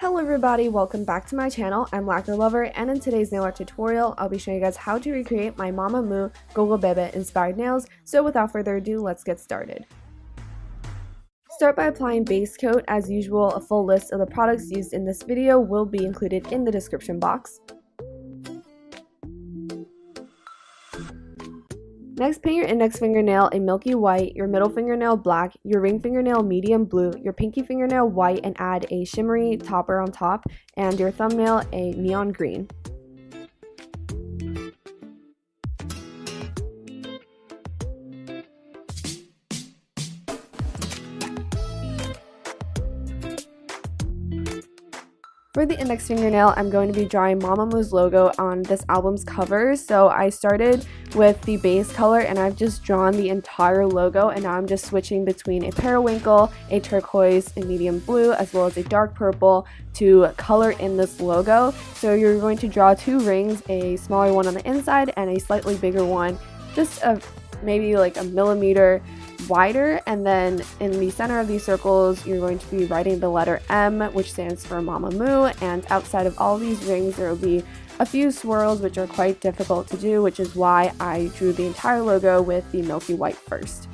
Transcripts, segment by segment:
Hello everybody, welcome back to my channel. I'm Lacquer Lover, and in today's nail art tutorial, I'll be showing you guys how to recreate my Mamamoo Gogobebe inspired nails. So without further ado, let's get started. Start by applying base coat. As usual, a full list of the products used in this video will be included in the description box. Next, paint your index fingernail a milky white, your middle fingernail black, your ring fingernail medium blue, your pinky fingernail white, and add a shimmery topper on top, and your thumbnail a neon green. For the index fingernail, I'm going to be drawing Mamamoo's logo on this album's cover. So I started with the base color and I've just drawn the entire logo, and now I'm just switching between a periwinkle, a turquoise, a medium blue, as well as a dark purple to color in this logo. So you're going to draw two rings, a smaller one on the inside and a slightly bigger one, just maybe like a millimeter wider, and then in the center of these circles you're going to be writing the letter M, which stands for Mamamoo, and outside of all these rings there will be a few swirls which are quite difficult to do, which is why I drew the entire logo with the milky white first.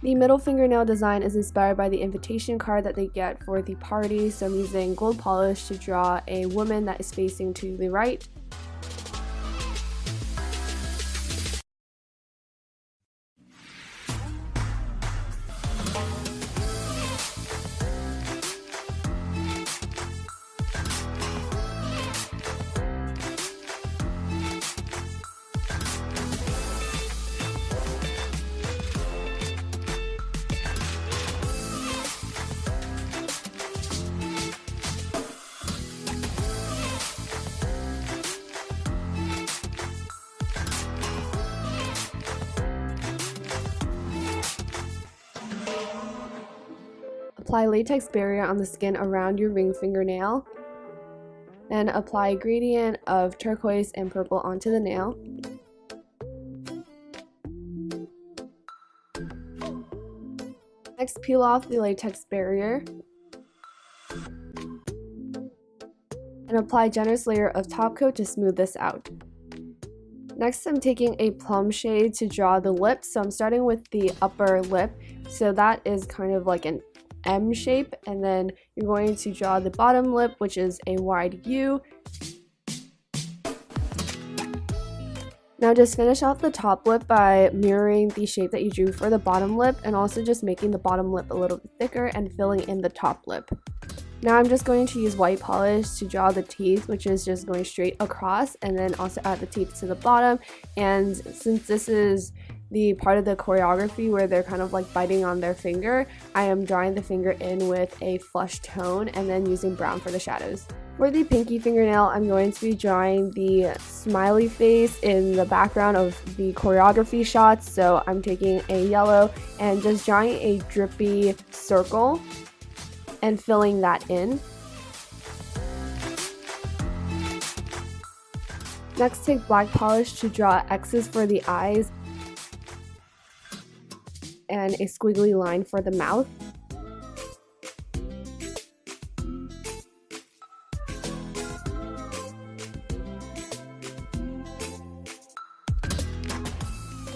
The middle fingernail design is inspired by the invitation card that they get for the party, so I'm using gold polish to draw a woman that is facing to the right. Apply latex barrier on the skin around your ring fingernail. Then apply a gradient of turquoise and purple onto the nail. Next, peel off the latex barrier. And apply a generous layer of top coat to smooth this out. Next, I'm taking a plum shade to draw the lips. So I'm starting with the upper lip. So that is kind of like an M shape, and then you're going to draw the bottom lip, which is a wide U. Now just finish off the top lip by mirroring the shape that you drew for the bottom lip, and also just making the bottom lip a little bit thicker and filling in the top lip. Now I'm just going to use white polish to draw the teeth, which is just going straight across, and then also add the teeth to the bottom. And since this is the part of the choreography where they're kind of like biting on their finger, I am drawing the finger in with a flush tone and then using brown for the shadows. For the pinky fingernail, I'm going to be drawing the smiley face in the background of the choreography shots. So I'm taking a yellow and just drawing a drippy circle and filling that in. Next, take black polish to draw X's for the eyes and a squiggly line for the mouth.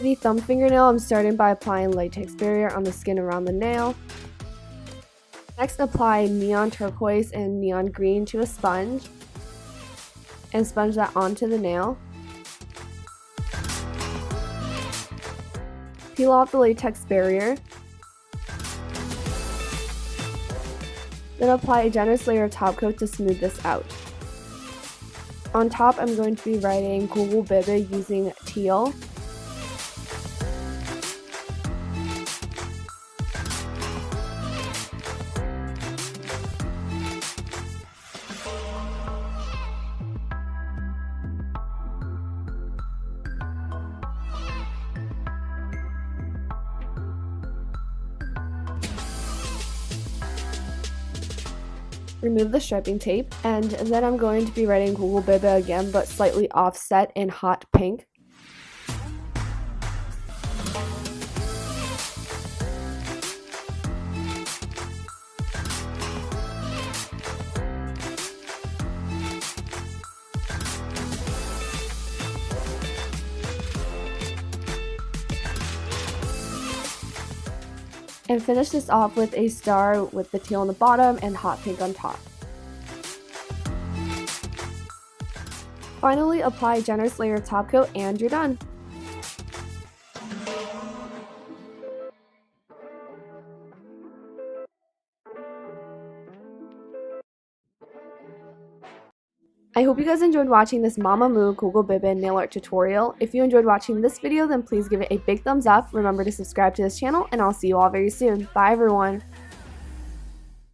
the thumb fingernail, I'm starting by applying latex barrier on the skin around the nail. Next, apply neon turquoise and neon green to a sponge and sponge that onto the nail. Peel off the latex barrier. Then apply a generous layer of top coat to smooth this out. On top, I'm going to be writing Gogobebe using teal. Remove the striping tape, and then I'm going to be writing Gogobebe again, but slightly offset in hot pink. And finish this off with a star with the teal on the bottom and hot pink on top. Finally, apply a generous layer of top coat and you're done. I hope you guys enjoyed watching this Mamamoo Gogobebe nail art tutorial. If you enjoyed watching this video, then please give it a big thumbs up. Remember to subscribe to this channel, and I'll see you all very soon. Bye everyone!